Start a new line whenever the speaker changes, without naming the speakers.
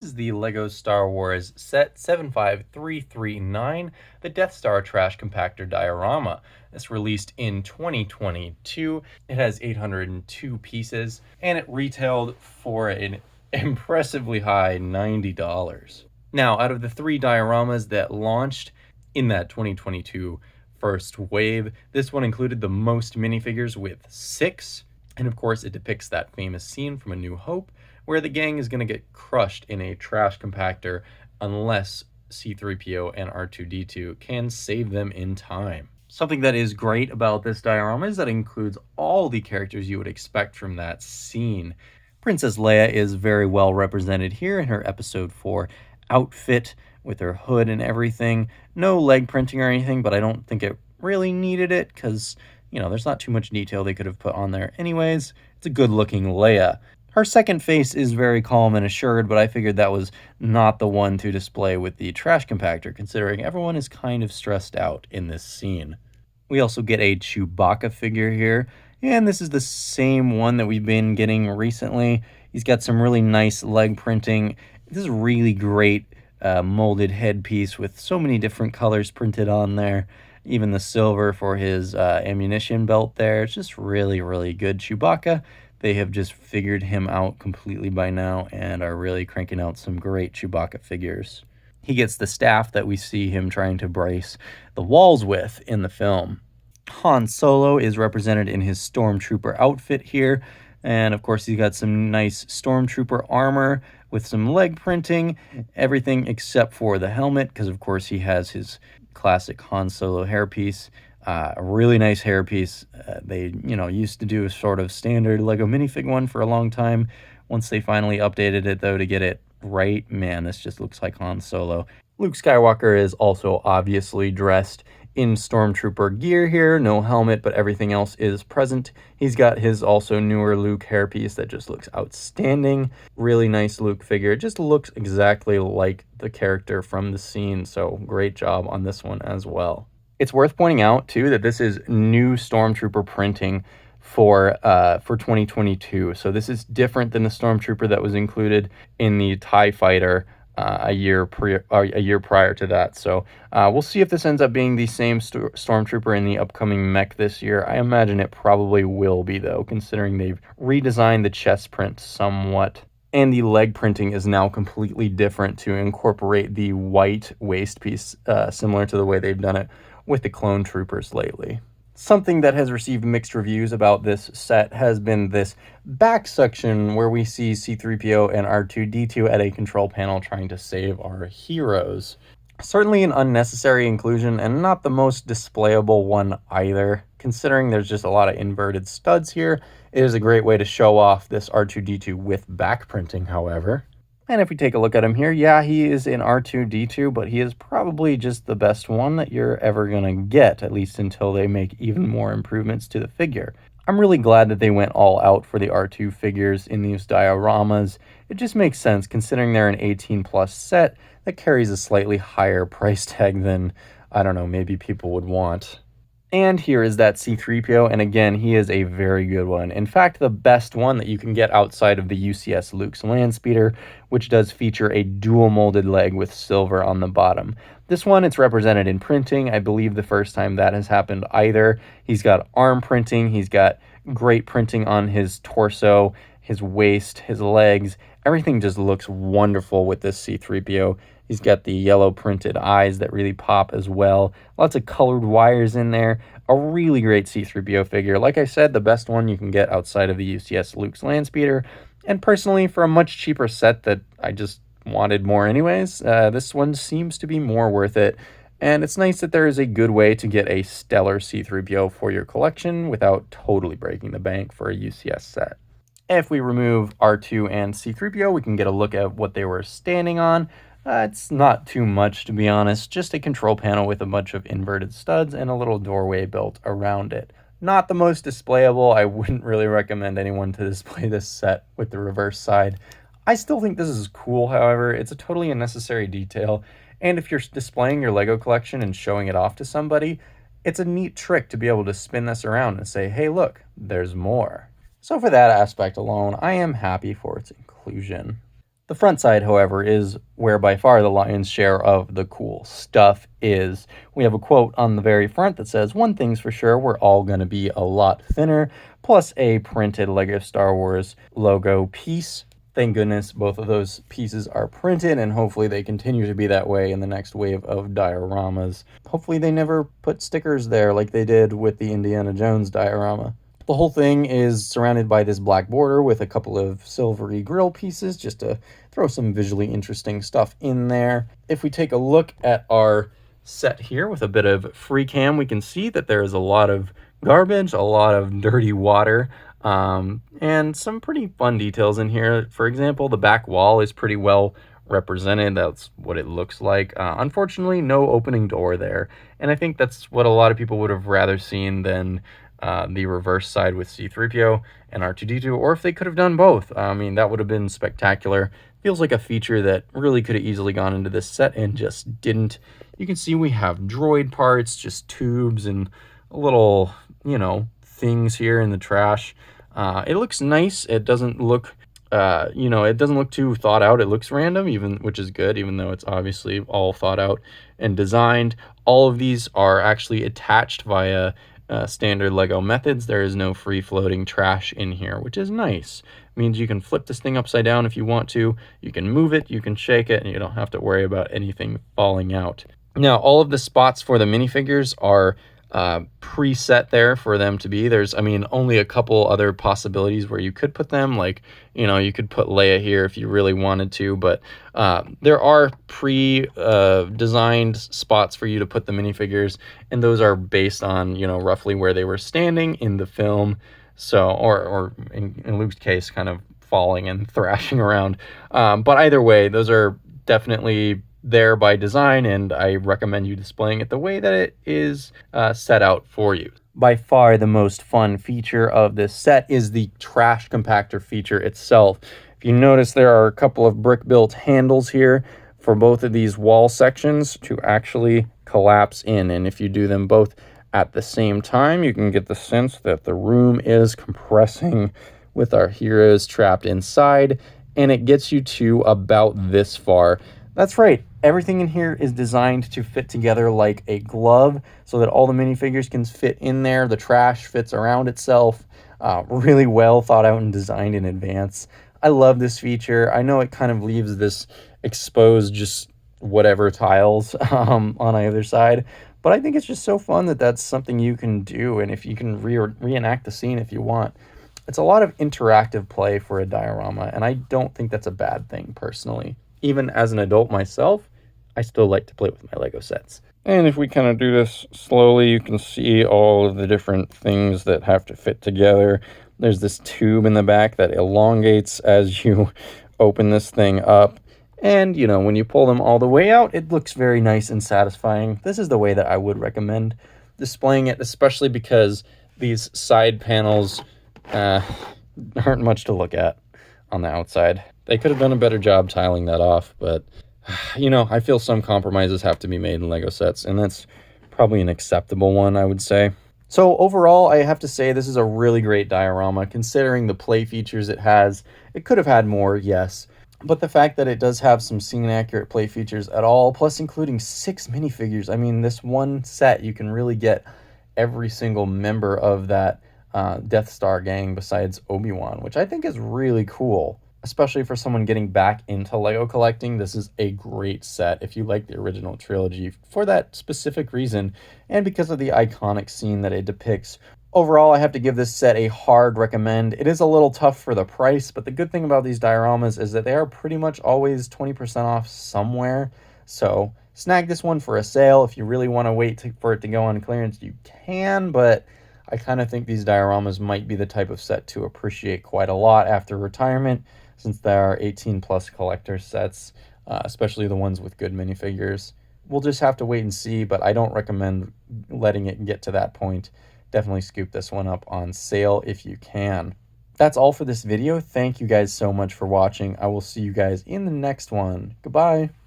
This is the LEGO Star Wars Set 75339, the Death Star Trash Compactor Diorama. It's released in 2022. It has 802 pieces, and it retailed for an impressively high $90. Now, out of the three dioramas that launched in that 2022 first wave, this one included the most minifigures with 6. And of course, it depicts that famous scene from A New Hope where the gang is going to get crushed in a trash compactor unless C3PO and R2D2 can save them in time. Something that is great about this diorama is that it includes all the characters you would expect from that scene. Princess Leia is very well represented here in her episode 4 outfit with her hood and everything. No leg printing or anything, but I don't think it really needed it because, there's not too much detail they could have put on there anyways. It's a good looking Leia. Her second face is very calm and assured, but I figured that was not the one to display with the trash compactor, considering everyone is kind of stressed out in this scene. We also get a Chewbacca figure here, and this is the same one that we've been getting recently. He's got some really nice leg printing. This is really great molded headpiece with so many different colors printed on there. Even the silver for his ammunition belt there. It's just really, really good. Chewbacca, they have just figured him out completely by now and are really cranking out some great Chewbacca figures. He gets the staff that we see him trying to brace the walls with in the film. Han Solo is represented in his Stormtrooper outfit here. And of course, he's got some nice Stormtrooper armor with some leg printing, everything except for the helmet, because of course he has his classic Han Solo hairpiece. A really nice hairpiece. They, used to do a sort of standard Lego minifig one for a long time. Once they finally updated it, though, to get it right, man, this just looks like Han Solo. Luke Skywalker is also obviously dressed in Stormtrooper gear here. No helmet, but everything else is present. He's got his also newer Luke hairpiece that just looks outstanding. Really nice Luke figure. It just looks exactly like the character from the scene, so great job on this one as well. It's worth pointing out, too, that this is new Stormtrooper printing for 2022. So this is different than the Stormtrooper that was included in the TIE Fighter a year prior to that. So we'll see if this ends up being the same Stormtrooper in the upcoming mech this year. I imagine it probably will be, though, considering they've redesigned the chest print somewhat. And the leg printing is now completely different to incorporate the white waist piece, similar to the way they've done it with the clone troopers lately. Something that has received mixed reviews about this set has been this back section where we see C3PO and R2D2 at a control panel trying to save our heroes. Certainly an unnecessary inclusion and not the most displayable one either. Considering there's just a lot of inverted studs here, it is a great way to show off this R2D2 with back printing, however. And if we take a look at him here, yeah, he is in R2D2, but he is probably just the best one that you're ever going to get, at least until they make even more improvements to the figure. I'm really glad that they went all out for the R2 figures in these dioramas. It just makes sense considering they're an 18 plus set that carries a slightly higher price tag than, I don't know, maybe people would want. And here is that C3PO, and again, he is a very good one. In fact, the best one that you can get outside of the UCS Luke's Landspeeder, which does feature a dual molded leg with silver on the bottom. This one, it's represented in printing. I believe the first time that has happened either. He's got arm printing, he's got great printing on his torso, his waist, his legs. Everything just looks wonderful with this C3PO. He's got the yellow printed eyes that really pop as well. Lots of colored wires in there. A really great C3PO figure. Like I said, the best one you can get outside of the UCS Luke's Landspeeder. And personally, for a much cheaper set that I just wanted more anyways, this one seems to be more worth it. And it's nice that there is a good way to get a stellar C3PO for your collection without totally breaking the bank for a UCS set. If we remove R2 and C3PO, we can get a look at what they were standing on. It's not too much, to be honest. Just a control panel with a bunch of inverted studs and a little doorway built around it. Not the most displayable. I wouldn't really recommend anyone to display this set with the reverse side. I still think this is cool, however. It's a totally unnecessary detail. And if you're displaying your Lego collection and showing it off to somebody, it's a neat trick to be able to spin this around and say, hey, look, there's more. So for that aspect alone, I am happy for its inclusion. The front side, however, is where by far the lion's share of the cool stuff is. We have a quote on the very front that says, "One thing's for sure, we're all going to be a lot thinner," plus a printed LEGO Star Wars logo piece. Thank goodness both of those pieces are printed, and hopefully they continue to be that way in the next wave of dioramas. Hopefully they never put stickers there like they did with the Indiana Jones diorama. The whole thing is surrounded by this black border with a couple of silvery grill pieces just to throw some visually interesting stuff in there. If we take a look at our set here with a bit of free cam, we can see that there is a lot of garbage, a lot of dirty water, and some pretty fun details in here. For example, the back wall is pretty well represented. That's what it looks like. Unfortunately, no opening door there, and I think that's what a lot of people would have rather seen than the reverse side with C-3PO and R2-D2, or if they could have done both. I mean, that would have been spectacular. Feels like a feature that really could have easily gone into this set and just didn't. You can see we have droid parts, just tubes and little, you know, things here in the trash. It looks nice. It doesn't look, it doesn't look too thought out. It looks random, which is good, even though it's obviously all thought out and designed. All of these are actually attached via standard Lego methods. There is no free floating trash in here, which is nice. It means you can flip this thing upside down if you want to. You can move it, you can shake it, and you don't have to worry about anything falling out. Now, all of the spots for the minifigures are preset there for them to be. There's, I mean, only a couple other possibilities where you could put them, like, you know, you could put Leia here if you really wanted to, but there are pre-designed spots for you to put the minifigures, and those are based on, you know, roughly where they were standing in the film. So, or in Luke's case, kind of falling and thrashing around. But either way, those are definitely there by design, and I recommend you displaying it the way that it is set out for you. By far the most fun feature of this set is the trash compactor feature itself. If you notice, there are a couple of brick-built handles here for both of these wall sections to actually collapse in, and if you do them both at the same time, you can get the sense that the room is compressing with our heroes trapped inside, and it gets you to about this far. That's right, everything in here is designed to fit together like a glove so that all the minifigures can fit in there. The trash fits around itself. Really well thought out and designed in advance. I love this feature. I know it kind of leaves this exposed just whatever tiles on either side, but I think it's just so fun that that's something you can do, and if you can reenact the scene if you want. It's a lot of interactive play for a diorama, and I don't think that's a bad thing personally. Even as an adult myself, I still like to play with my Lego sets. And if we kind of do this slowly, you can see all of the different things that have to fit together. There's this tube in the back that elongates as you open this thing up. And, you know, when you pull them all the way out, it looks very nice and satisfying. This is the way that I would recommend displaying it, especially because these side panels aren't much to look at on the outside. They could have done a better job tiling that off, but, you know, I feel some compromises have to be made in Lego sets, and that's probably an acceptable one, I would say. So overall, I have to say this is a really great diorama, considering the play features it has. It could have had more, yes, but the fact that it does have some scene-accurate play features at all, plus including 6 minifigures, I mean, this one set, you can really get every single member of that Death Star gang besides Obi-Wan, which I think is really cool. Especially for someone getting back into Lego collecting, this is a great set if you like the original trilogy for that specific reason, and because of the iconic scene that it depicts. Overall, I have to give this set a hard recommend. It is a little tough for the price, but the good thing about these dioramas is that they are pretty much always 20% off somewhere. So snag this one for a sale. If you really want to wait for it to go on clearance, you can, but I kind of think these dioramas might be the type of set to appreciate quite a lot after retirement, since there are 18 plus collector sets, especially the ones with good minifigures. We'll just have to wait and see, but I don't recommend letting it get to that point. Definitely scoop this one up on sale if you can. That's all for this video. Thank you guys so much for watching. I will see you guys in the next one. Goodbye.